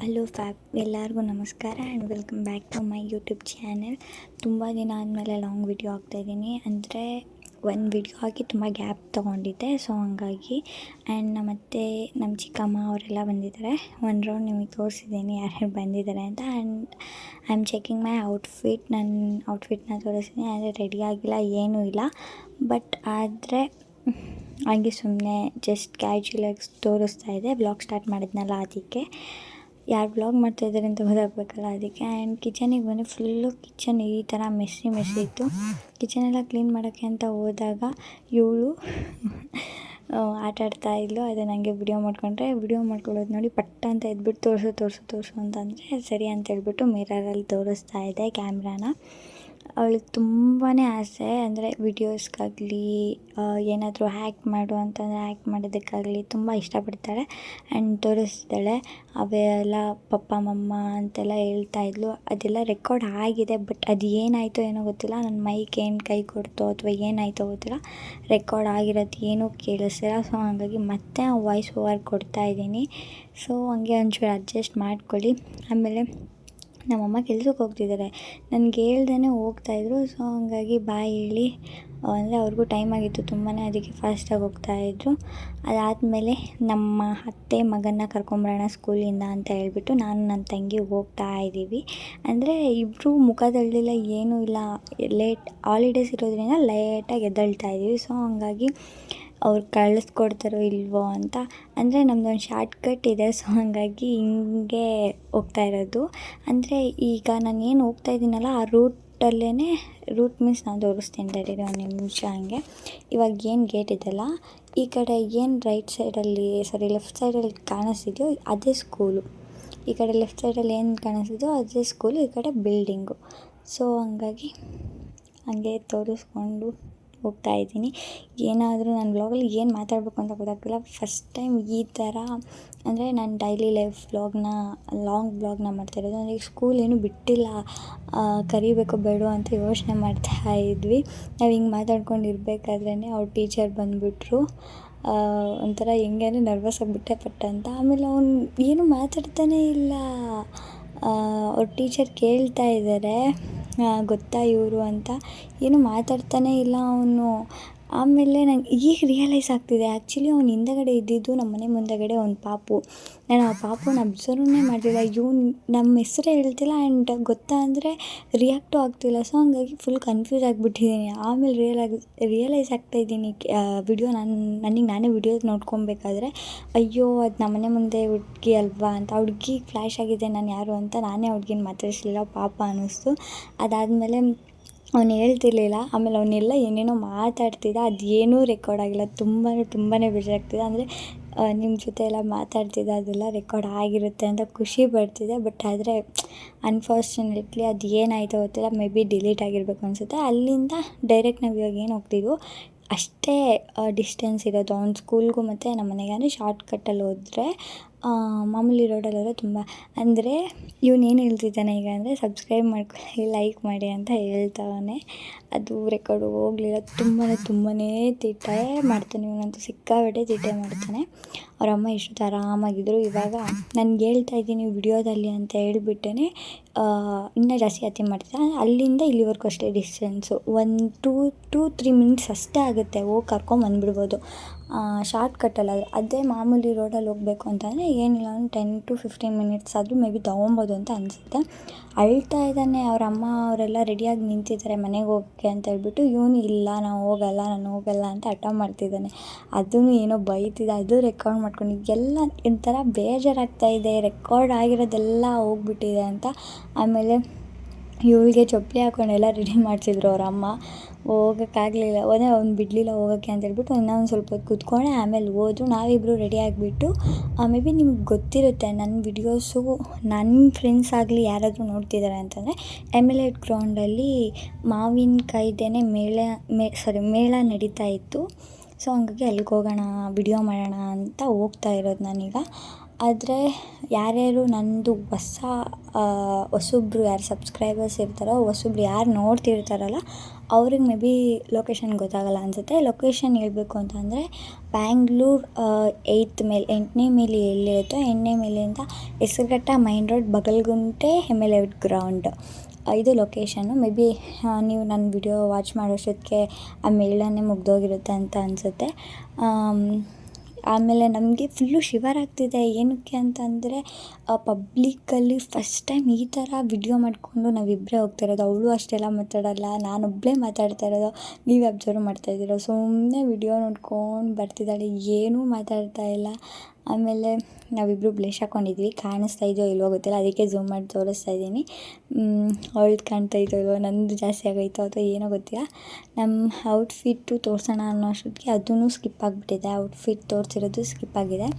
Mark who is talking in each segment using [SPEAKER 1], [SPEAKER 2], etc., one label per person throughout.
[SPEAKER 1] Hello fab ಎಲ್ಲರಿಗೂ ನಮಸ್ಕಾರ and welcome back to my YouTube channel. ತುಂಬ ದಿನ ಆದಮೇಲೆ ಲಾಂಗ್ ವಿಡಿಯೋ ಹಾಕ್ತಾಯಿದ್ದೀನಿ. ಅಂದರೆ ಒಂದು ವಿಡಿಯೋ ಹಾಕಿ ತುಂಬ ಗ್ಯಾಪ್ ತೊಗೊಂಡಿದ್ದೆ, ಸೊ ಹಂಗಾಗಿ. ಆ್ಯಂಡ್ ಮತ್ತು ನಮ್ಮ ಚಿಕ್ಕಮ್ಮ ಅವರೆಲ್ಲ ಬಂದಿದ್ದಾರೆ. ಒಂದು ರೌಂಡ್ ನಿಮಗೆ ತೋರಿಸಿದ್ದೀನಿ ಯಾರ್ಯಾರು ಬಂದಿದ್ದಾರೆ ಅಂತ. And I am checking my outfit. ನನ್ನ ಔಟ್ಫಿಟ್ನ ತೋರಿಸ್ತೀನಿ. ಆದರೆ ರೆಡಿ ಆಗಿಲ್ಲ, ಏನೂ ಇಲ್ಲ. ಬಟ್ ಆದರೆ ಹಾಗೆ ಸುಮ್ಮನೆ ಜಸ್ಟ್ ಕ್ಯಾಶುಯಲಾಗಿ ತೋರಿಸ್ತಾ ಇದೆ. ವ್ಲಾಗ್ ಸ್ಟಾರ್ಟ್ ಮಾಡಿದ್ನಲ್ಲ ಅದಕ್ಕೆ. ಯಾರು ವ್ಲಾಗ್ ಮಾಡ್ತಾಯಿದ್ದಾರೆ ಅಂತ ಗೊತ್ತಾಗಬೇಕಲ್ಲ ಅದಕ್ಕೆ. ಆ್ಯಂಡ್ ಕಿಚನಿಗೆ ಬಂದು ಫುಲ್ಲು ಕಿಚನ್ ಈ ಥರ ಮೆಸ್ಸಿ ಇತ್ತು. ಕಿಚನೆಲ್ಲ ಕ್ಲೀನ್ ಮಾಡೋಕ್ಕೆ ಅಂತ ಹೋದಾಗ ಇವಳು ಆಟಾಡ್ತಾಯಿದ್ಲು. ಅದು ನನಗೆ ವಿಡಿಯೋ ಮಾಡ್ಕೊಳ್ಳೋದು ನೋಡಿ ಪಟ್ಟ ಅಂತ ಎದ್ಬಿಟ್ಟು ತೋರಿಸು ಅಂತಂದರೆ ಸರಿ ಅಂತ ಹೇಳ್ಬಿಟ್ಟು ಮಿರರಲ್ಲಿ ತೋರಿಸ್ತಾ ಇದ್ದೆ ಕ್ಯಾಮ್ರಾನ. ಅವಳಿಗೆ ತುಂಬಾ ಆಸೆ, ಅಂದರೆ ವೀಡಿಯೋಸ್ಗಾಗಲಿ ಏನಾದರೂ ಹ್ಯಾಕ್ ಮಾಡು ಅಂತಂದರೆ ಹ್ಯಾಕ್ ಮಾಡೋದಕ್ಕಾಗಲಿ ತುಂಬ ಇಷ್ಟಪಡ್ತಾಳೆ. ಆ್ಯಂಡ್ ತೋರಿಸ್ತಾಳೆ. ಅವೆಲ್ಲ ಪಪ್ಪ ಮಮ್ಮ ಅಂತೆಲ್ಲ ಹೇಳ್ತಾಯಿದ್ಲು. ಅದೆಲ್ಲ ರೆಕಾರ್ಡ್ ಆಗಿದೆ, ಬಟ್ ಅದು ಏನಾಯಿತೋ ಏನೋ ಗೊತ್ತಿಲ್ಲ. ನನ್ನ ಮೈಕ್ ಏನು ಕೈ ಕೊಡ್ತೋ ಅಥವಾ ಏನಾಯಿತೋ ಗೊತ್ತಿಲ್ಲ, ರೆಕಾರ್ಡ್ ಆಗಿರೋದು ಏನೂ ಕೇಳಿಸ್ತಿಲ್ಲ. ಸೊ ಹಾಗಾಗಿ ಮತ್ತೆ ವಾಯ್ಸ್ ಓವರ್ ಕೊಡ್ತಾಯಿದ್ದೀನಿ. ಸೊ ಹಂಗೆ ಒಂಚೂರು ಅಡ್ಜಸ್ಟ್ ಮಾಡ್ಕೊಳ್ಳಿ. ಆಮೇಲೆ ನಮ್ಮಮ್ಮ ಕೆಲ್ಸಕ್ಕೆ ಹೋಗ್ತಿದ್ದಾರೆ, ನನಗೆ ಹೇಳ್ದೇ ಹೋಗ್ತಾಯಿದ್ರು. ಸೊ ಹಂಗಾಗಿ ಬಾಯ್ ಹೇಳಿ, ಅಂದರೆ ಅವ್ರಿಗೂ ಟೈಮ್ ಆಗಿತ್ತು ತುಂಬಾ, ಅದಕ್ಕೆ ಫಾಸ್ಟಾಗಿ ಹೋಗ್ತಾಯಿದ್ರು. ಅದಾದಮೇಲೆ ನಮ್ಮ ಅತ್ತೆ ಮಗನ್ನ ಕರ್ಕೊಂಬರೋಣ ಸ್ಕೂಲಿಂದ ಅಂತ ಹೇಳ್ಬಿಟ್ಟು ನಾನು ನನ್ನ ತಂಗಿ ಹೋಗ್ತಾ ಇದ್ದೀವಿ. ಅಂದರೆ ಇಬ್ಬರು ಮುಖದಳ್ಳಿಲ್ಲ, ಏನೂ ಇಲ್ಲ, ಲೇಟ್ ಹಾಲಿಡೇಸ್ ಇರೋದ್ರಿಂದ ಲೇಟಾಗಿ ಎದ್ದೇಳ್ತಾ ಇದ್ದೀವಿ. ಸೊ ಹಂಗಾಗಿ ಅವ್ರು ಕಳಿಸ್ಕೊಡ್ತಾರೋ ಇಲ್ವೋ ಅಂತ. ಅಂದರೆ ನಮ್ಮದೊಂದು ಶಾರ್ಟ್ ಕಟ್ ಇದೆ, ಸೊ ಹಾಗಾಗಿ ಹಿಂಗೆ ಹೋಗ್ತಾ ಇರೋದು. ಅಂದರೆ ಈಗ ನಾನು ಏನು ಹೋಗ್ತಾ ಇದ್ದೀನಲ್ಲ ಆ ರೂಟಲ್ಲೇ, ರೂಟ್ ಮೀನ್ಸ್ ನಾನು ತೋರಿಸ್ತೀನಿ ತಡೀರಿ ಒಂದು ನಿಮಿಷ. ಹಂಗೆ ಇವಾಗ ಏನು ಗೇಟ್ ಇದೆಯಲ್ಲ, ಈ ಕಡೆ ಏನು ರೈಟ್ ಸೈಡಲ್ಲಿ ಲೆಫ್ಟ್ ಸೈಡಲ್ಲಿ ಕಾಣಿಸ್ತಿದೆಯೋ ಅದೇ ಸ್ಕೂಲು. ಈ ಕಡೆ ಲೆಫ್ಟ್ ಸೈಡಲ್ಲಿ ಏನು ಕಾಣಿಸ್ತಿದೆಯೋ ಅದೇ ಸ್ಕೂಲು, ಈ ಕಡೆ ಬಿಲ್ಡಿಂಗು. ಸೊ ಹಂಗಾಗಿ ಹಂಗೆ ತೋರಿಸ್ಕೊಂಡು ಹೋಗ್ತಾ ಇದ್ದೀನಿ. ಏನಾದರೂ ನನ್ನ ವ್ಲಾಗಲ್ಲಿ ಏನು ಮಾತಾಡಬೇಕು ಅಂತ ಗೊತ್ತಾಗ್ತಿಲ್ಲ. ಫಸ್ಟ್ ಟೈಮ್ ಈ ಥರ, ಅಂದರೆ ನಾನು ಡೈಲಿ ಲೈಫ್ ಲಾಂಗ್ ವ್ಲಾಗ್ನ ಮಾಡ್ತಾಯಿರೋದು. ಅಂದರೆ ಈಗ ಸ್ಕೂಲ್ ಏನೂ ಬಿಟ್ಟಿಲ್ಲ, ಕರಿಬೇಕೋ ಬೇಡೋ ಅಂತ ಯೋಚನೆ ಮಾಡ್ತಾಯಿದ್ವಿ. ನಾವು ಹಿಂಗೆ ಮಾತಾಡ್ಕೊಂಡಿರ್ಬೇಕಾದ್ರೇ ಅವ್ರ ಟೀಚರ್ ಬಂದುಬಿಟ್ರು. ಒಂಥರ ಹೆಂಗೆ ಅಂದರೆ ನರ್ವಸ್ ಆಗಿಬಿಟ್ಟೆ ಅಂತ. ಆಮೇಲೆ ಅವ್ನು ಏನೂ ಮಾತಾಡ್ತಾನೇ ಇಲ್ಲ. ಅವ್ರ ಟೀಚರ್ ಕೇಳ್ತಾ ಇದ್ದಾರೆ ಗೊತ್ತಾ ಇವರು ಅಂತ, ಏನೂ ಮಾತಾಡ್ತಾನೇ ಇಲ್ಲ ಅವನು. ಆಮೇಲೆ ನಂಗೆ ಈಗ ರಿಯಲೈಸ್ ಆಗ್ತಿದೆ, ಆ್ಯಕ್ಚುಲಿ ಅವ್ನು ಹಿಂದಗಡೆ ಇದ್ದಿದ್ದು ನಮ್ಮ ಮನೆ ಮುಂದಗಡೆ ಒಂದು ಪಾಪು. ನಾನು ಆ ಪಾಪುನ ಅಬ್ಸರ್ವ್ನೇ ಮಾಡಲಿಲ್ಲ. ಇವನು ನಮ್ಮ ಹೆಸರೇ ಹೇಳ್ತಿಲ್ಲ, ಆ್ಯಂಡ್ ಗೊತ್ತಾ ಅಂದರೆ ರಿಯಾಕ್ಟು ಆಗ್ತಿಲ್ಲ. ಸೊ ಹಂಗಾಗಿ ಫುಲ್ ಕನ್ಫ್ಯೂಸ್ ಆಗಿಬಿಟ್ಟಿದ್ದೀನಿ. ಆಮೇಲೆ ರಿಯಲೈಸ್ ಆಗ್ತಾಯಿದ್ದೀನಿ ನನಗೆ ನಾನೇ ವಿಡಿಯೋ ನೋಡ್ಕೊಬೇಕಾದ್ರೆ, ಅಯ್ಯೋ ಅದು ನಮ್ಮ ಮನೆ ಮುಂದೆ ಹುಡುಗಿ ಅಲ್ವಾ ಅಂತ. ಆ ಹುಡುಗಿಗೆ ಫ್ಲ್ಯಾಶ್ ಆಗಿದೆ ನಾನು ಯಾರು ಅಂತ. ನಾನೇ ಹುಡುಗಿನ ಮಾತಾಡಿಸ್ಲಿಲ್ಲ, ಪಾಪ ಅನ್ನಿಸ್ತು. ಅದಾದಮೇಲೆ ಅವ್ನು ಹೇಳ್ತಿರ್ಲಿಲ್ಲ. ಆಮೇಲೆ ಅವನ್ನೆಲ್ಲ ಏನೇನೋ ಮಾತಾಡ್ತಿದ್ದ, ಅದು ಏನೂ ರೆಕಾರ್ಡ್ ಆಗಿಲ್ಲ. ತುಂಬಾ ಬೇಜಾರಾಗ್ತಿದೆ. ಅಂದರೆ ನಿಮ್ಮ ಜೊತೆ ಎಲ್ಲ ಮಾತಾಡ್ತಿದ್ದ, ಅದೆಲ್ಲ ರೆಕಾರ್ಡ್ ಆಗಿರುತ್ತೆ ಅಂತ ಖುಷಿ ಪಡ್ತಿದ್ದೆ. ಬಟ್ ಆದರೆ ಅನ್ಫಾರ್ಚುನೇಟ್ಲಿ ಅದು ಏನಾಯಿತೋ ಗೊತ್ತಿಲ್ಲ, ಮೇ ಬಿ ಡಿಲೀಟ್ ಆಗಿರಬೇಕು ಅನಿಸುತ್ತೆ. ಅಲ್ಲಿಂದ ಡೈರೆಕ್ಟ್ ನಾವು ಇವಾಗ ಏನು ಹೋಗ್ತಿದ್ವೋ ಅಷ್ಟೇ ಡಿಸ್ಟೆನ್ಸ್ ಇರೋದು ಅವ್ನ ಸ್ಕೂಲ್ಗೂ ಮತ್ತು ನಮ್ಮ ಮನೆಗೆ. ಅಂದರೆ ಶಾರ್ಟ್ ಕಟ್ಟಲ್ಲಿ ಹೋದರೆ, ಮಾಮೂಲಿ ರೋಡಲ್ಲೋದ್ರೆ ತುಂಬ, ಅಂದರೆ ಇವನೇನು ಹೇಳ್ತಿದ್ದಾನೆ ಈಗ ಅಂದರೆ ಸಬ್ಸ್ಕ್ರೈಬ್ ಮಾಡ್ಕೊಳ್ಳಿ, ಲೈಕ್ ಮಾಡಿ ಅಂತ ಹೇಳ್ತವನೆ. ಅದು ರೆಕಾರ್ಡು ಹೋಗಲಿಲ್ಲ. ತುಂಬಾ ತಿಟ್ಟೆ ಮಾಡ್ತಾನೆ ಇವನಂತೂ, ಸಿಕ್ಕಾಪಟ್ಟೆ ತಿಟ್ಟೆ ಮಾಡ್ತಾನೆ. ಅವ್ರ ಅಮ್ಮ ಎಷ್ಟೊತ್ತು ಆರಾಮಾಗಿದ್ದರು. ಇವಾಗ ನನಗೆ ಹೇಳ್ತಾ ಇದ್ದೀನಿ ವಿಡಿಯೋದಲ್ಲಿ ಅಂತ ಹೇಳ್ಬಿಟ್ಟೇ ಇನ್ನೂ ಜಾಸ್ತಿ ಅತಿ ಮಾಡ್ತಾರೆ. ಅಲ್ಲಿಂದ ಇಲ್ಲಿವರೆಗೂ ಅಷ್ಟೇ ಡಿಸ್ಟೆನ್ಸು, 1-2-3 ಮಿನಿಟ್ಸ್ ಅಷ್ಟೇ ಆಗುತ್ತೆ. ಹೋಗಿ ಕರ್ಕೊಂಬಂದ್ಬಿಡ್ಬೋದು ಶಾರ್ಟ್ ಕಟ್ಟಲ್ಲ. ಅದೇ ಮಾಮೂಲಿ ರೋಡಲ್ಲಿ ಹೋಗಬೇಕು ಅಂತಂದರೆ ಏನಿಲ್ಲ, ಒಂದು 10-15 ಮಿನಿಟ್ಸ್ ಆದರೂ ಮೇ ಬಿ ತೊಗೊಬೋದು ಅಂತ ಅನಿಸುತ್ತೆ. ಅಳ್ತಾ ಇದ್ದಾನೆ. ಅವ್ರ ಅಮ್ಮ ಅವರೆಲ್ಲ ರೆಡಿಯಾಗಿ ನಿಂತಿದ್ದಾರೆ ಮನೆಗೆ ಹೋಗೋಕ್ಕೆ ಅಂತ ಹೇಳ್ಬಿಟ್ಟು. ಇವನು ಇಲ್ಲ ನಾನು ಹೋಗಲ್ಲ ಅಂತ ಹಠ ಮಾಡ್ತಿದ್ದಾನೆ. ಅದೂ ಏನೋ ಬೈತಿದ್ದ, ಅದು ರೆಕಾರ್ಡ್ ಮಾಡ್ಕೊಂಡು ಎಲ್ಲ ಒಂಥರ ಬೇಜಾರಾಗ್ತಾಯಿದೆ. ರೆಕಾರ್ಡ್ ಆಗಿರೋದೆಲ್ಲ ಹೋಗ್ಬಿಟ್ಟಿದೆ ಅಂತ. ಆಮೇಲೆ ಇವಳಿಗೆ ಚಪ್ಪಲಿ ಹಾಕ್ಕೊಂಡೆಲ್ಲ ರೆಡಿ ಮಾಡಿಸಿದ್ರು ಅವ್ರ ಅಮ್ಮ. ಹೋಗೋಕ್ಕಾಗಲಿಲ್ಲ, ಅವ್ನು ಬಿಡಲಿಲ್ಲ ಹೋಗೋಕ್ಕೆ ಅಂತ ಹೇಳ್ಬಿಟ್ಟು ಇನ್ನೊಂದು ಸ್ವಲ್ಪ ಹೊತ್ತು ಕೂತ್ಕೊಂಡೆ. ಆಮೇಲೆ ಹೋದ್ರು. ನಾವಿಬ್ಬರು ರೆಡಿ ಆಗಿಬಿಟ್ಟು, ಮೇ ಬಿ ನಿಮ್ಗೆ ಗೊತ್ತಿರುತ್ತೆ ನನ್ನ ವಿಡಿಯೋಸು, ನನ್ನ ಫ್ರೆಂಡ್ಸ್ ಆಗಲಿ ಯಾರಾದರೂ ನೋಡ್ತಿದ್ದಾರೆ ಅಂತಂದರೆ ಎಮ್ಯುಲೇಟ್ ಗ್ರೌಂಡಲ್ಲಿ ಮಾವಿನಕಾಯ್ದೇ ಮೇಳ ನಡೀತಾ ಇತ್ತು. ಸೊ ಹಂಗಾಗಿ ಅಲ್ಲಿಗೆ ಹೋಗೋಣ, ವಿಡಿಯೋ ಮಾಡೋಣ ಅಂತ ಹೋಗ್ತಾ ಇರೋದು ನಾನೀಗ. ಆದರೆ ಯಾರ್ಯಾರು ನನ್ನದು ಹೊಸಬ್ರು ಯಾರು ಸಬ್ಸ್ಕ್ರೈಬರ್ಸ್ ಇರ್ತಾರೋ, ಹೊಸಬ್ರು ಯಾರು ನೋಡ್ತಿರ್ತಾರಲ್ಲ ಅವ್ರಿಗೆ ಮೇ ಬಿ ಲೊಕೇಶನ್ ಗೊತ್ತಾಗಲ್ಲ ಅನಿಸುತ್ತೆ. ಲೊಕೇಶನ್ ಹೇಳಬೇಕು ಅಂತಂದರೆ ಬ್ಯಾಂಗ್ಳೂರು 8ನೇ ಮೈಲಿ ಎಲ್ಲಿರುತ್ತೋ 8ನೇ ಮೈಲಿಯಿಂದ Hesaraghatta main road Bagalagunte MLA ground, ಇದು ಲೊಕೇಶನ್ನು. ಮೇ ಬಿ ನೀವು ನನ್ನ ವಿಡಿಯೋ ವಾಚ್ ಮಾಡೋಷ್ಟೊತ್ತಿಗೆ ಆ ಮೇಳನೇ ಮುಗ್ದೋಗಿರುತ್ತೆ ಅಂತ ಅನಿಸುತ್ತೆ. ಆಮೇಲೆ ನಮಗೆ ಫುಲ್ಲು ಶಿವರ್ ಆಗ್ತಿದೆ. ಏನಕ್ಕೆ ಅಂತಂದರೆ ಪಬ್ಲಿಕ್ಕಲ್ಲಿ ಫಸ್ಟ್ ಟೈಮ್ ಈ ಥರ ವಿಡಿಯೋ ಮಾಡಿಕೊಂಡು ನಾವಿಬ್ಬರೇ ಹೋಗ್ತಾಯಿರೋದು. ಅವಳು ಅಷ್ಟೆಲ್ಲ ಮಾತಾಡಲ್ಲ, ನಾನೊಬ್ಬಳೇ ಮಾತಾಡ್ತಾ ಇರೋದು. ನೀವೇ ಅಬ್ಸರ್ವ್ ಮಾಡ್ತಾಯಿದ್ದೀರ. ಸುಮ್ಮನೆ ವಿಡಿಯೋ ನೋಡ್ಕೊಂಡು ಬರ್ತಿದ್ದಾಳೆ, ಏನೂ ಮಾತಾಡ್ತಾ ಇಲ್ಲ. ಆಮೇಲೆ ನಾವಿಬ್ಬರು ಬ್ಲಷ್ ಹಾಕ್ಕೊಂಡಿದ್ವಿ, ಕಾಣಿಸ್ತಾ ಇದೆಯೋ ಇಲ್ವೋ ಗೊತ್ತಿಲ್ಲ, ಅದಕ್ಕೆ ಝೂಮ್ ಮಾಡಿ ತೋರಿಸ್ತಾ ಇದ್ದೀನಿ. ಅವಳ್ದು ಕಾಣ್ತಾ ಇದೆಯೋ ಇಲ್ವೋ, ನಂದು ಜಾಸ್ತಿ ಆಗೈತೋ ಅಥವಾ ಏನೋ ಗೊತ್ತಿಲ್ಲ. ನಮ್ಮ ಔಟ್ಫಿಟ್ಟು ತೋರಿಸೋಣ ಅನ್ನೋ ಅಷ್ಟೊತ್ತಿಗೆ ಅದೂ ಸ್ಕಿಪ್ ಆಗಿಬಿಟ್ಟಿದೆ. ಔಟ್ಫಿಟ್ ತೋರಿಸಿರೋದು ಸ್ಕಿಪ್ ಆಗಿದೆ.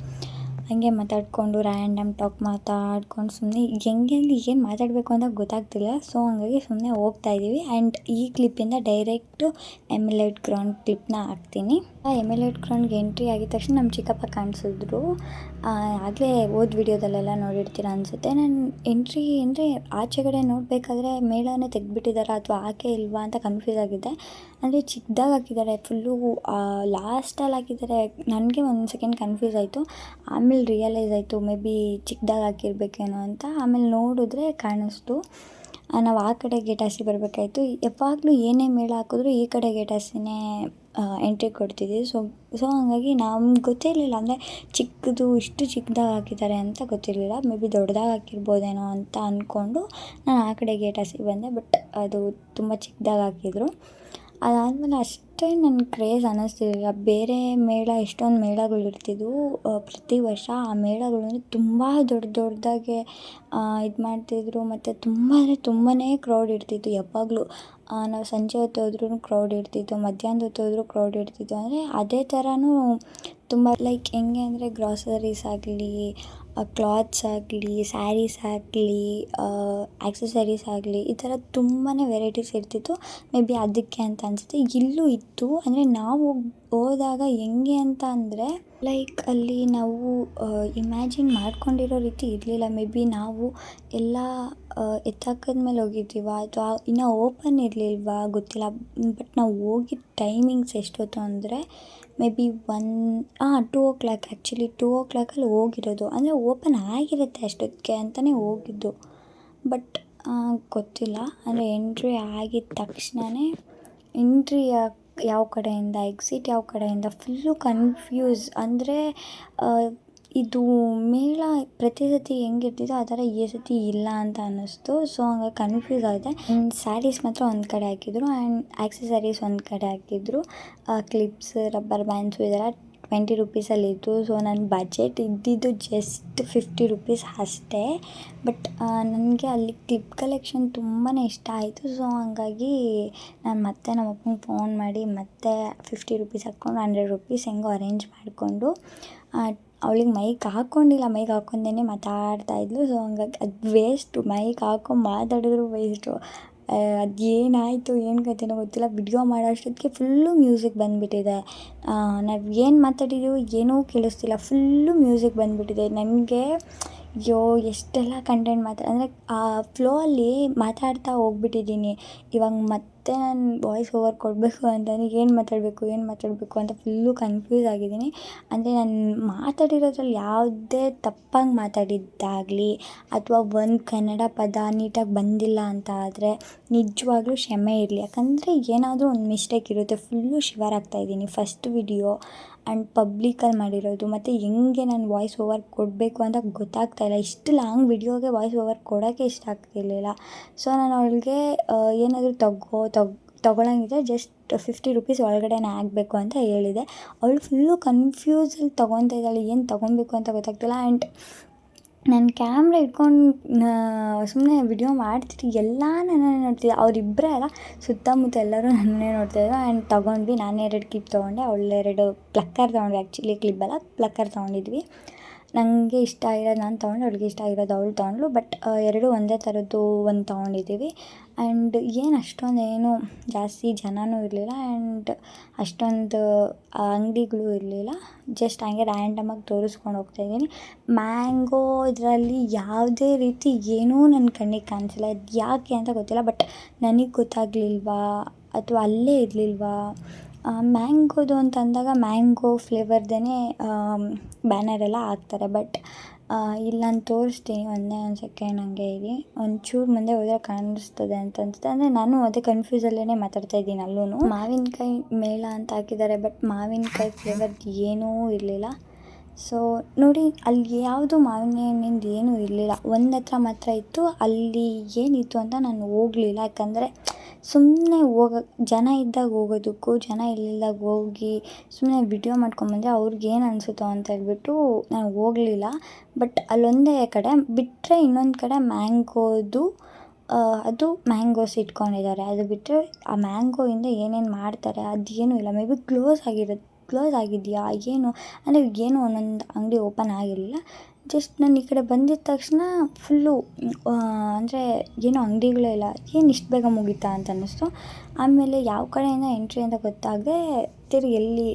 [SPEAKER 1] ಹಾಗೆ ಮಾತಾಡಿಕೊಂಡು ರ್ಯಾಂಡಮ್ ಟಾಕ್ ಮಾತಾಡ್ಕೊಂಡು ಸುಮ್ಮನೆ ಹೆಂಗೆ ಅಂದರೆ ಏನು ಮಾತಾಡಬೇಕು ಅಂತ ಗೊತ್ತಾಗ್ತಿಲ್ಲ. ಸೊ ಹಂಗಾಗಿ ಸುಮ್ಮನೆ ಹೋಗ್ತಾ ಇದ್ದೀವಿ. ಆ್ಯಂಡ್ ಈ ಕ್ಲಿಪ್ಪಿಂದ ಡೈರೆಕ್ಟು MLA ಗ್ರೌಂಡ್ ಕ್ಲಿಪ್ನ ಹಾಕ್ತೀನಿ. MLA ಗ್ರೌಂಡ್ಗೆ ಎಂಟ್ರಿ ಆಗಿದ ತಕ್ಷಣ ನಮ್ಮ ಚಿಕ್ಕಪ್ಪ ಕಾಣಿಸಿದ್ರು. ಆಗಲೇ ಹೋದ ವಿಡಿಯೋದಲ್ಲೆಲ್ಲ ನೋಡಿರ್ತೀರ ಅನಿಸುತ್ತೆ. ನಾನು ಎಂಟ್ರಿ ಅಂದರೆ ಆಚೆಗಡೆ ನೋಡಬೇಕಾದ್ರೆ ಮೇಳನೇ ತೆಗೆದ್ಬಿಟ್ಟಿದ್ದಾರಾ ಅಥವಾ ಆಕೆ ಇಲ್ವಾ ಅಂತ ಕನ್ಫ್ಯೂಸ್ ಆಗಿದ್ದೆ. ಅಂದರೆ ಚಿಕ್ಕದಾಗಿ ಹಾಕಿದ್ದಾರೆ, ಫುಲ್ಲು ಲಾಸ್ಟಲ್ಲಿ ಹಾಕಿದ್ದಾರೆ. ನನಗೆ ಒಂದು ಸೆಕೆಂಡ್ ಕನ್ಫ್ಯೂಸ್ ಆಯಿತು. ಆಮೇಲೆ ರಿಯಲೈಸ್ ಆಯಿತು ಮೇ ಬಿ ಚಿಕ್ಕದಾಗಿ ಹಾಕಿರ್ಬೇಕೇನೋ ಅಂತ. ಆಮೇಲೆ ನೋಡಿದ್ರೆ ಕಾಣಿಸ್ತು. ನಾವು ಆ ಕಡೆ ಗೇಟ್ ಹಾಸಿ ಬರಬೇಕಾಯ್ತು. ಯಾವಾಗಲೂ ಏನೇ ಮೇಳ ಹಾಕಿದ್ರು ಈ ಕಡೆ ಗೇಟ್ ಹಾಸಿನೇ ಎಂಟ್ರಿ ಕೊಡ್ತಿದ್ವಿ. ಸೊ ಹಾಗಾಗಿ ನಮ್ಗೆ ಗೊತ್ತಿರಲಿಲ್ಲ, ಅಂದರೆ ಇಷ್ಟು ಚಿಕ್ಕದಾಗಿ ಹಾಕಿದ್ದಾರೆ ಅಂತ ಗೊತ್ತಿರಲಿಲ್ಲ. ಮೇ ಬಿ ದೊಡ್ಡದಾಗಿ ಹಾಕಿರ್ಬೋದೇನೋ ಅಂತ ಅಂದ್ಕೊಂಡು ನಾನು ಆ ಕಡೆ ಗೇಟ್ ಹಾಸಿ ಬಂದೆ. ಬಟ್ ಅದು ತುಂಬ ಚಿಕ್ಕದಾಗಿ ಹಾಕಿದ್ರು. ಅದಾದಮೇಲೆ ಅಷ್ಟೇ ನನ್ನ ಕ್ರೇಜ್ ಅನ್ನಿಸ್ತಿರಲಿಲ್ಲ. ಬೇರೆ ಮೇಳ ಎಷ್ಟೊಂದು ಮೇಳಗಳಿರ್ತಿದ್ವು ಪ್ರತಿ ವರ್ಷ. ಆ ಮೇಳಗಳು ತುಂಬ ದೊಡ್ಡದಾಗೆ ಇದು ಮಾಡ್ತಿದ್ರು. ಮತ್ತು ತುಂಬ ಅಂದರೆ ತುಂಬಾ ಕ್ರೌಡ್ ಇರ್ತಿತ್ತು ಯಾವಾಗಲೂ. ನಾವು ಸಂಜೆ ಹೊತ್ತು ಹೋದ್ರೂ ಕ್ರೌಡ್ ಇರ್ತಿತ್ತು, ಮಧ್ಯಾಹ್ನದ ಹೊತ್ತು ಹೋದ್ರೂ ಕ್ರೌಡ್ ಇರ್ತಿತ್ತು. ಅಂದರೆ ಅದೇ ಥರನೂ ತುಂಬ ಲೈಕ್ ಹೆಂಗೆ ಅಂದರೆ ಗ್ರಾಸರೀಸ್ ಆಗಲಿ, ಕ್ಲಾತ್ಸ್ ಆಗಲಿ, ಸ್ಯಾರೀಸ್ ಆಗಲಿ, ಆಕ್ಸೆಸರೀಸ್ ಆಗಲಿ, ಈ ಥರ ತುಂಬಾ ವೆರೈಟೀಸ್ ಇರ್ತಿತ್ತು. ಮೇ ಬಿ ಅದಕ್ಕೆ ಅಂತ ಅನಿಸುತ್ತೆ. ಇಲ್ಲೂ ಇತ್ತು. ಅಂದರೆ ನಾವು ಹೋದಾಗ ಹೆಂಗೆ ಅಂತ ಅಂದರೆ ಲೈಕ್ ಅಲ್ಲಿ ನಾವು ಇಮ್ಯಾಜಿನ್ ಮಾಡ್ಕೊಂಡಿರೋ ರೀತಿ ಇರಲಿಲ್ಲ. ಮೇ ಬಿ ನಾವು ಎಲ್ಲ ಎತ್ತಾಕದ್ಮೇಲೆ ಹೋಗಿರ್ತೀವ ಅಥವಾ ಇನ್ನೂ ಓಪನ್ ಇರಲಿಲ್ವಾ ಗೊತ್ತಿಲ್ಲ. ಬಟ್ ನಾವು ಹೋಗಿದ್ದ ಟೈಮಿಂಗ್ಸ್ ಎಷ್ಟೊತ್ತು ಅಂದರೆ ಮೇ ಬಿ 2 o'clock, ಆ್ಯಕ್ಚುಲಿ 2 o'clockಲ್ಲಿ ಹೋಗಿರೋದು. ಅಂದರೆ ಓಪನ್ ಆಗಿರುತ್ತೆ ಅಷ್ಟೊತ್ತಿಗೆ ಅಂತಲೇ ಹೋಗಿದ್ದು. ಬಟ್ ಗೊತ್ತಿಲ್ಲ. ಅಂದರೆ ಎಂಟ್ರಿ ಆಗಿದ ತಕ್ಷಣವೇ ಎಂಟ್ರಿ ಯಾವ ಕಡೆಯಿಂದ, ಎಕ್ಸಿಟ್ ಯಾವ ಕಡೆಯಿಂದ, ಫುಲ್ಲು ಕನ್ಫ್ಯೂಸ್. ಅಂದರೆ ಇದು ಮೇಳ ಪ್ರತಿ ಸತಿ ಹೆಂಗಿರ್ತಿದ್ದೋ ಆ ಥರ ಈ ಸತಿ ಇಲ್ಲ ಅಂತ ಅನ್ನಿಸ್ತು. ಸೊ ಹಂಗಾಗಿ ಕನ್ಫ್ಯೂಸ್ ಆಗಿದೆ. ಸ್ಯಾರೀಸ್ ಮಾತ್ರ ಒಂದು ಕಡೆ ಹಾಕಿದ್ರು ಆ್ಯಂಡ್ ಆಕ್ಸೆಸರೀಸ್ ಒಂದು ಕಡೆ ಹಾಕಿದ್ರು. ಕ್ಲಿಪ್ಸ್, ರಬ್ಬರ್ ಬ್ಯಾಂಡ್ಸು ಇದೆಲ್ಲ 20 ರೂಪೀಸಲ್ಲಿತ್ತು. ಸೊ ನನ್ನ ಬಜೆಟ್ ಇದ್ದಿದ್ದು ಜಸ್ಟ್ 50 ರೂಪೀಸ್ ಅಷ್ಟೇ. ಬಟ್ ನನಗೆ ಅಲ್ಲಿ ಕ್ಲಿಪ್ ಕಲೆಕ್ಷನ್ ತುಂಬಾ ಇಷ್ಟ ಆಯಿತು. ಸೊ ಹಂಗಾಗಿ ನಾನು ಮತ್ತೆ ನಮ್ಮ ಅಪ್ಪಂಗೆ ಫೋನ್ ಮಾಡಿ ಮತ್ತೆ 50 ರೂಪೀಸ್ ಹಾಕ್ಕೊಂಡು 100 ರೂಪೀಸ್ ಹೆಂಗೋ ಅರೇಂಜ್ ಮಾಡಿಕೊಂಡು, ಅವಳಿಗೆ ಮೈಕ್ ಹಾಕ್ಕೊಂಡಿಲ್ಲ, ಮೈಕ್ ಹಾಕ್ಕೊಂಡೇ ಮಾತಾಡ್ತಾಯಿದ್ಲು. ಸೊ ಹಂಗಾಗಿ ಅದು ವೇಸ್ಟು, ಮೈಕ್ ಹಾಕ್ಕೊಂಡು ಮಾತಾಡಿದ್ರು ವೇಸ್ಟು. ಅದೇನಾಯಿತು ಏನು ಕಥೆನೋ ಗೊತ್ತಿಲ್ಲ. ವಿಡಿಯೋ ಮಾಡೋ ಅಷ್ಟೊತ್ತಿಗೆ ಫುಲ್ಲು ಮ್ಯೂಸಿಕ್ ಬಂದುಬಿಟ್ಟಿದೆ. ನಾವು ಏನು ಮಾತಾಡಿದ್ದೀವೋ ಏನೂ ಕೇಳಿಸ್ತಿಲ್ಲ, ಫುಲ್ಲು ಮ್ಯೂಸಿಕ್ ಬಂದುಬಿಟ್ಟಿದೆ. ನನಗೆ ಎಷ್ಟೆಲ್ಲ ಕಂಟೆಂಟ್ ಅಂದರೆ ಆ ಫ್ಲೋ ಅಲ್ಲಿ ಮಾತಾಡ್ತಾ ಹೋಗ್ಬಿಟ್ಟಿದ್ದೀನಿ. ಇವಾಗ ಮತ್ತೆ ನಾನು ವಾಯ್ಸ್ ಓವರ್ ಕೊಡಬೇಕು ಅಂತಂದರೆ ಏನು ಮಾತಾಡಬೇಕು ಅಂತ ಫುಲ್ಲು ಕನ್ಫ್ಯೂಸ್ ಆಗಿದ್ದೀನಿ. ಅಂದರೆ ನಾನು ಮಾತಾಡಿರೋದ್ರಲ್ಲಿ ಯಾವುದೇ ತಪ್ಪಾಗಿ ಮಾತಾಡಿದ್ದಾಗಲಿ ಅಥವಾ ಒಂದು ಕನ್ನಡ ಪದ ನೀಟಾಗಿ ಬಂದಿಲ್ಲ ಅಂತ ಆದರೆ ನಿಜವಾಗ್ಲೂ ಕ್ಷಮೆ ಇರಲಿ. ಯಾಕಂದರೆ ಏನಾದರೂ ಒಂದು ಮಿಸ್ಟೇಕ್ ಇರುತ್ತೆ. ಫುಲ್ಲು ಶಿವರ್ ಆಗ್ತಾಯಿದ್ದೀನಿ. ಫಸ್ಟ್ ವಿಡಿಯೋ ಆ್ಯಂಡ್ ಪಬ್ಲಿಕಲ್ಲಿ ಮಾಡಿರೋದು. ಮತ್ತು ಹೆಂಗೆ ನಾನು ವಾಯ್ಸ್ ಓವರ್ ಕೊಡಬೇಕು ಅಂತ ಗೊತ್ತಾಗ್ತಾಯಿಲ್ಲ. ಇಷ್ಟು ಲಾಂಗ್ ವಿಡಿಯೋಗೆ ವಾಯ್ಸ್ ಓವರ್ ಕೊಡೋಕ್ಕೆ ಇಷ್ಟ ಆಗ್ತಿರ್ಲಿಲ್ಲ. ಸೊ ನಾನು ಅವಳಿಗೆ ಏನಾದರೂ ತೊಗೊಳಂಗಿದ್ರೆ ಜಸ್ಟ್ 50 ರೂಪೀಸ್ ಒಳಗಡೆನೇ ಆಗಬೇಕು ಅಂತ ಹೇಳಿದೆ. ಅವಳು ಫುಲ್ಲು ಕನ್ಫ್ಯೂಸಲ್ಲಿ ತೊಗೊತಾ ಇದ್ದಾಳೆ, ಏನು ತೊಗೊಬೇಕು ಅಂತ ಗೊತ್ತಾಗ್ತಿಲ್ಲ. ಆ್ಯಂಡ್ ನಾನು ಕ್ಯಾಮ್ರಾ ಇಟ್ಕೊಂಡು ಸುಮ್ಮನೆ ವಿಡಿಯೋ ಮಾಡ್ತಿದ್ದೆ, ಎಲ್ಲ ನನ್ನನ್ನೇ ನೋಡ್ತಿದ್ದೆ. ಅವರಿಬ್ಬರೇ ಅಲ್ಲ, ಸುತ್ತಮುತ್ತ ಎಲ್ಲರೂ ನನ್ನನ್ನೇ ನೋಡ್ತಾಯಿದ್ರು. ಆ್ಯಂಡ್ ತೊಗೊಂಡ್ವಿ. ನಾನು 2 ಕ್ಲಿಪ್ ತೊಗೊಂಡೆ, ಅವಳು 2 ಪ್ಲಕ್ಕರ್ ತೊಗೊಂಡ್ವಿ. ಆ್ಯಕ್ಚುಲಿ ಕ್ಲಿಪ್ಪಲ್ಲ, ಪ್ಲಕ್ಕರ್ ತೊಗೊಂಡಿದ್ವಿ. ನನಗೆ ಇಷ್ಟ ಆಗಿರೋದು ನಾನು ತೊಗೊಂಡು, ಅವಳಿಗೆ ಇಷ್ಟ ಆಗಿರೋದು ಅವಳು ತೊಗೊಂಡ್ಳು. ಬಟ್ ಎರಡೂ ಒಂದೇ ಥರದ್ದು ಒಂದು ತೊಗೊಂಡಿದ್ದೀವಿ. ಆ್ಯಂಡ್ ಏನು ಅಷ್ಟೊಂದೇನು ಜಾಸ್ತಿ ಜನನೂ ಇರಲಿಲ್ಲ ಆ್ಯಂಡ್ ಅಷ್ಟೊಂದು ಅಂಗಡಿಗಳು ಇರಲಿಲ್ಲ. ಜಸ್ಟ್ ಹಂಗೆ ರ್ಯಾಂಡಮಾಗಿ ತೋರಿಸ್ಕೊಂಡು ಹೋಗ್ತಾಯಿದ್ದೀನಿ. ಮ್ಯಾಂಗೋ ಇದರಲ್ಲಿ ಯಾವುದೇ ರೀತಿ ಏನೂ ನನ್ನ ಕಣ್ಣಿಗೆ ಕಾಣಿಸಿಲ್ಲ. ಅದು ಯಾಕೆ ಅಂತ ಗೊತ್ತಿಲ್ಲ. ಬಟ್ ನನಗೆ ಗೊತ್ತಾಗಲಿಲ್ವಾ ಅಥವಾ ಅಲ್ಲೇ ಇರಲಿಲ್ವಾ? ಮ್ಯಾಂಗೋದು ಅಂತ ಅಂದಾಗ ಮ್ಯಾಂಗೋ ಫ್ಲೇವರ್ದೇ ಬ್ಯಾನರೆಲ್ಲ ಹಾಕ್ತಾರೆ. ಬಟ್ ಇಲ್ಲಿ ನಾನು ತೋರಿಸ್ತೀನಿ, ಒಂದೇ ಒಂದು ಸೆಕೆಂಡ್ ಹಂಗೆ ಇರಿ. ಒಂಚೂರು ಮುಂದೆ ಹೋದರೆ ಕಾಣಿಸ್ತದೆ ಅಂತ ಅನಿಸುತ್ತೆ. ಅಂದರೆ ನಾನು ಅದೇ ಕನ್ಫ್ಯೂಸಲ್ಲೇ ಮಾತಾಡ್ತಾ ಇದ್ದೀನಿ. ಅಲ್ಲೂ ಮಾವಿನಕಾಯಿ ಮೇಳ ಅಂತ ಹಾಕಿದ್ದಾರೆ, ಬಟ್ ಮಾವಿನಕಾಯಿ ಫ್ಲೇವರ್ದು ಏನೂ ಇರಲಿಲ್ಲ. ಸೊ ನೋಡಿ, ಅಲ್ಲಿ ಯಾವುದು ಮಾವಿನ ಹಣ್ಣಿಂದು ಏನೂ ಇರಲಿಲ್ಲ. ಒಂದು ಹತ್ರ ಮಾತ್ರ ಇತ್ತು. ಅಲ್ಲಿ ಏನಿತ್ತು ಅಂತ ನಾನು ಹೋಗಲಿಲ್ಲ. ಯಾಕಂದರೆ ಸುಮ್ಮನೆ ಜನ ಇದ್ದಾಗ ಹೋಗೋದಕ್ಕೂ ಜನ ಇಲ್ಲದಾಗ ಹೋಗಿ ಸುಮ್ಮನೆ ವಿಡಿಯೋ ಮಾಡ್ಕೊಂಬಂದರೆ ಅವ್ರಿಗೇನು ಅನಿಸುತ್ತೋ ಅಂತ ಹೇಳ್ಬಿಟ್ಟು ನಾನು ಹೋಗಲಿಲ್ಲ. ಬಟ್ ಅಲ್ಲೊಂದೇ ಕಡೆ ಬಿಟ್ಟರೆ ಇನ್ನೊಂದು ಕಡೆ ಮ್ಯಾಂಗೋದು ಅದು ಮ್ಯಾಂಗೋಸ್ ಇಟ್ಕೊಂಡಿದ್ದಾರೆ. ಅದು ಬಿಟ್ಟರೆ ಆ ಮ್ಯಾಂಗೋಯಿಂದ ಏನೇನು ಮಾಡ್ತಾರೆ ಅದೇನೂ ಇಲ್ಲ. ಮೇ ಬಿ ಕ್ಲೋಸ್ ಆಗಿದೆಯಾ ಏನು ಅಂದರೆ ಏನು ಒಂದೊಂದು ಅಂಗಡಿ ಓಪನ್ ಆಗಿರಲಿಲ್ಲ. ಜಸ್ಟ್ ನಾನು ಈ ಕಡೆ ಬಂದಿದ್ದ ತಕ್ಷಣ ಫುಲ್ಲು ಅಂದರೆ ಏನೋ ಅಂಗಡಿಗಳೇ ಇಲ್ಲ. ಏನು ಇಷ್ಟು ಬೇಗ ಮುಗೀತಾ ಅಂತ ಅನ್ನಿಸ್ತು. ಆಮೇಲೆ ಯಾವ ಕಡೆಯಿಂದ ಎಂಟ್ರಿ ಅಂತ ಗೊತ್ತಾಗದೆ ತಿರ್ಗಿ ಎಲ್ಲಿ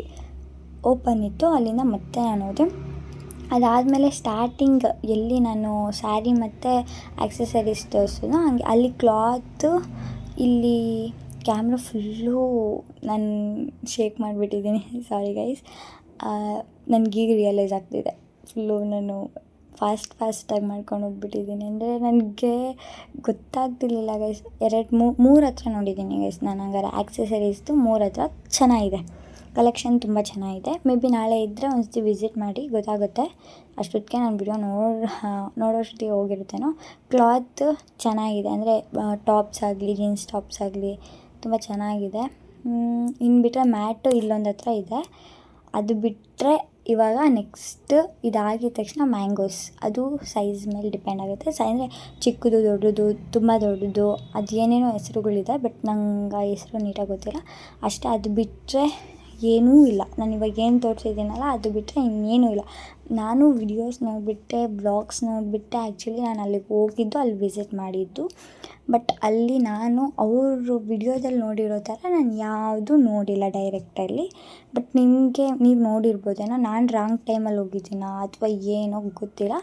[SPEAKER 1] ಓಪನ್ ಇತ್ತು ಅಲ್ಲಿಂದ ಮತ್ತೆ ನಾನು ಹೋದೆ. ಅದಾದಮೇಲೆ ಸ್ಟಾರ್ಟಿಂಗ್ ಎಲ್ಲಿ ನಾನು ಸ್ಯಾರಿ ಮತ್ತು ಆಕ್ಸೆಸರೀಸ್ ತೋರಿಸಿದ್ನೋ ಹಂಗೆ ಅಲ್ಲಿ ಕ್ಲಾತು, ಇಲ್ಲಿ ಕ್ಯಾಮ್ರಾ ಫುಲ್ಲೂ ನಾನು ಶೇಕ್ ಮಾಡಿಬಿಟ್ಟಿದ್ದೀನಿ. ಸಾರಿ ಗೈಸ್, ನನಗೀಗ ರಿಯಲೈಸ್ ಆಗ್ತಿದೆ. ಫುಲ್ಲು ನಾನು ಫಾಸ್ಟಾಗಿ ಮಾಡ್ಕೊಂಡು ಹೋಗ್ಬಿಟ್ಟಿದ್ದೀನಿ. ಅಂದರೆ ನನಗೆ ಗೊತ್ತಾಗ್ತಿರ್ಲಿಲ್ಲ ಗೈಸ್. ಮೂರು ಹತ್ರ ನೋಡಿದ್ದೀನಿ ಗೈಸ್ ನಾನು. ಹಂಗಾರೆ ಆಕ್ಸೆಸರೀಸ್ದು 3 ಹತ್ರ ಚೆನ್ನಾಗಿದೆ, ಕಲೆಕ್ಷನ್ ತುಂಬ ಚೆನ್ನಾಗಿದೆ. ಮೇ ಬಿ ನಾಳೆ ಇದ್ದರೆ ಒಂದ್ಸತಿ ವಿಸಿಟ್ ಮಾಡಿ ಗೊತ್ತಾಗುತ್ತೆ. ಅಷ್ಟೊತ್ತಿಗೆ ನಾನು ವಿಡಿಯೋ ನೋಡೋಷ್ಟೊತ್ತಿಗೆ ಹೋಗಿರುತ್ತೇನೋ. ಕ್ಲಾತ್ ಚೆನ್ನಾಗಿದೆ, ಅಂದರೆ ಟಾಪ್ಸ್ ಆಗಲಿ ಜೀನ್ಸ್ ಟಾಪ್ಸ್ ಆಗಲಿ ತುಂಬ ಚೆನ್ನಾಗಿದೆ. ಇನ್ನು ಬಿಟ್ಟರೆ ಮ್ಯಾಟು ಇಲ್ಲೊಂದು ಹತ್ರ ಇದೆ. ಅದು ಬಿಟ್ಟರೆ ಇವಾಗ ನೆಕ್ಸ್ಟ್ ಇದಾಗಿದ ತಕ್ಷಣ ಮ್ಯಾಂಗೋಸ್, ಅದು ಸೈಜ್ ಮೇಲೆ ಡಿಪೆಂಡ್ ಆಗುತ್ತೆ. ಅಂದರೆ ಚಿಕ್ಕದು, ದೊಡ್ಡದು, ತುಂಬ ದೊಡ್ಡದು, ಅದು ಏನೇನೋ ಹೆಸ್ರುಗಳಿದೆ. ಬಟ್ ನಂಗೆ ಆ ಹೆಸ್ರು ನೀಟಾಗಿ ಗೊತ್ತಿಲ್ಲ ಅಷ್ಟೇ. ಅದು ಬಿಟ್ಟರೆ ಏನೂ ಇಲ್ಲ. ನಾನು ಇವಾಗ ಏನು ತೋರಿಸಿದ್ದೀನಲ್ಲ ಅದು ಬಿಟ್ಟರೆ ಇನ್ನೇನೂ ಇಲ್ಲ. ನಾನು ವಿಡಿಯೋಸ್ ನೋಡಿಬಿಟ್ಟೆ, ವ್ಲಾಗ್ಸ್ ನೋಡಿಬಿಟ್ಟೆ ಆ್ಯಕ್ಚುಲಿ ನಾನು ಅಲ್ಲಿಗೆ ಹೋಗಿದ್ದು, ಅಲ್ಲಿ ವಿಸಿಟ್ ಮಾಡಿದ್ದು. ಬಟ್ ಅಲ್ಲಿ ನಾನು ಅವರು ವಿಡಿಯೋದಲ್ಲಿ ನೋಡಿರೋ ಥರ ನಾನು ಯಾವುದೂ ನೋಡಿಲ್ಲ ಡೈರೆಕ್ಟಲ್ಲಿ. ಬಟ್ ನೀವು ನೋಡಿರ್ಬೋದೇನೋ. ನಾನು ರಾಂಗ್ ಟೈಮಲ್ಲಿ ಹೋಗಿದ್ದೀನಾ ಅಥವಾ ಏನೋ ಗೊತ್ತಿಲ್ಲ.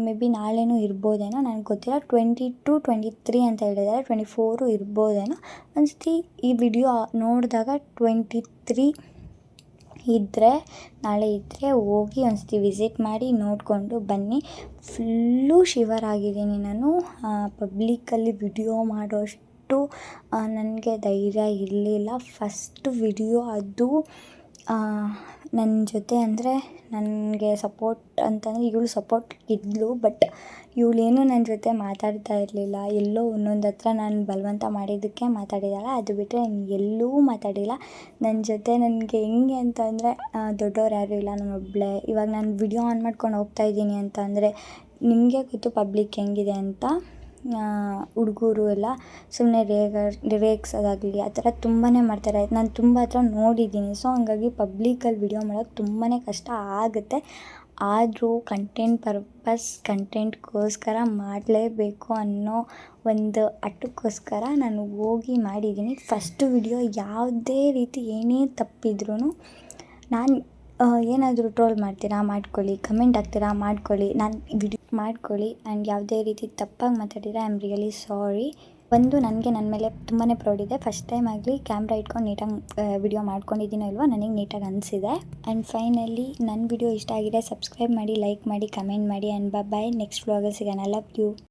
[SPEAKER 1] ಮೇ ಬಿ ನಾಳೆನೂ ಇರ್ಬೋದೇನೋ, ನನಗೆ ಗೊತ್ತಿಲ್ಲ. 22, 23 ಅಂತ ಹೇಳಿದ್ದಾರೆ. 24 ಇರ್ಬೋದೇನೋ. ಒಂದ್ಸತಿ ಈ ವಿಡಿಯೋ ನೋಡಿದಾಗ 23 ಇದ್ದರೆ, ನಾಳೆ ಇದ್ದರೆ ಹೋಗಿ ಒಂದ್ಸತಿ ವಿಸಿಟ್ ಮಾಡಿ ನೋಡಿಕೊಂಡು ಬನ್ನಿ. ಫುಲ್ಲು ಶಿವರ್ ಆಗಿದ್ದೀನಿ ನಾನು. ಪಬ್ಲಿಕ್ಕಲ್ಲಿ ವಿಡಿಯೋ ಮಾಡೋಷ್ಟು ನನಗೆ ಧೈರ್ಯ ಇರಲಿಲ್ಲ. ಫಸ್ಟ್ ವಿಡಿಯೋ ಅದು ನನ್ನ ಜೊತೆ, ಅಂದರೆ ನನಗೆ ಸಪೋರ್ಟ್ ಅಂತಂದರೆ ಇವಳು ಸಪೋರ್ಟ್ ಇದ್ಳು. ಬಟ್ ಇವಳೇನು ನನ್ನ ಜೊತೆ ಮಾತಾಡ್ತಾ ಇರಲಿಲ್ಲ. ಎಲ್ಲೋ ಒಂದೊಂದು ಹತ್ರ ನಾನು ಬಲವಂತ ಮಾಡಿದ್ದಕ್ಕೆ ಮಾತಾಡಿದ್ದಾಳೆ. ಅದು ಬಿಟ್ಟರೆ ಎಲ್ಲೂ ಮಾತಾಡಿಲ್ಲ ನನ್ನ ಜೊತೆ. ನನಗೆ ಹೆಂಗೆ ಅಂತಂದರೆ ದೊಡ್ಡವ್ರು ಯಾರೂ ಇಲ್ಲ, ನಾನು ಒಬ್ಬಳೇ. ಇವಾಗ ನಾನು ವಿಡಿಯೋ ಆನ್ ಮಾಡ್ಕೊಂಡು ಹೋಗ್ತಾಯಿದ್ದೀನಿ ಅಂತ ಅಂದರೆ ನಿಮಗೆ ಗೊತ್ತು ಪಬ್ಲಿಕ್ ಹೆಂಗಿದೆ ಅಂತ. ಹುಡುಗರು ಎಲ್ಲ ಸುಮ್ಮನೆ ರೇಗಿಸೋದಾಗಲಿ ಆ ಥರ ತುಂಬಾ ಮಾಡ್ತಾರೆ. ನಾನು ತುಂಬ ಹತ್ರ ನೋಡಿದ್ದೀನಿ. ಸೊ ಹಂಗಾಗಿ ಪಬ್ಲಿಕಲ್ಲಿ ವಿಡಿಯೋ ಮಾಡೋಕ್ಕೆ ತುಂಬಾ ಕಷ್ಟ ಆಗುತ್ತೆ. ಆದರೂ ಕಂಟೆಂಟ್ಗೋಸ್ಕರ ಮಾಡಲೇಬೇಕು ಅನ್ನೋ ಒಂದು ಹಠಕ್ಕೋಸ್ಕರ ನಾನು ಹೋಗಿ ಮಾಡಿದ್ದೀನಿ. ಫಸ್ಟು ವಿಡಿಯೋ ಯಾವುದೇ ರೀತಿ ಏನೇ ತಪ್ಪಿದ್ರೂ ನಾನು ಏನಾದರೂ ಟ್ರೋಲ್ ಮಾಡ್ತೀರಾ ಮಾಡ್ಕೊಳ್ಳಿ, ಕಮೆಂಟ್ ಹಾಕ್ತೀರಾ ಮಾಡ್ಕೊಳ್ಳಿ, ನಾನು ವಿಡಿಯೋ ಮಾಡ್ಕೊಳ್ಳಿ. ಆ್ಯಂಡ್ ಯಾವುದೇ ರೀತಿ ತಪ್ಪಾಗಿ ಮಾತಾಡಿದರೆ ಐ ಆಮ್ ರಿಯಲಿ ಸಾರಿ. ನನಗೆ ನನ್ನ ಮೇಲೆ ತುಂಬಾ ಪ್ರೌಡ್ ಇದೆ. ಫಸ್ಟ್ ಟೈಮ್ ಆಗಲಿ ಕ್ಯಾಮ್ರಾ ಇಟ್ಕೊಂಡು ನೀಟಾಗಿ ವಿಡಿಯೋ ಮಾಡ್ಕೊಂಡಿದ್ದೀನೋ ಇಲ್ವೋ ನನಗೆ ನೀಟಾಗಿ ಅನಿಸಿದೆ. ಆ್ಯಂಡ್ ಫೈನಲಿ ನನ್ನ ವಿಡಿಯೋ ಇಷ್ಟ ಆಗಿದೆ, ಸಬ್ಸ್ಕ್ರೈಬ್ ಮಾಡಿ, ಲೈಕ್ ಮಾಡಿ, ಕಮೆಂಟ್ ಮಾಡಿ. And bye. ನೆಕ್ಸ್ಟ್ ವ್ಲಾಗಲ್ಲಿ ಸಿಗೋಣ. Love you.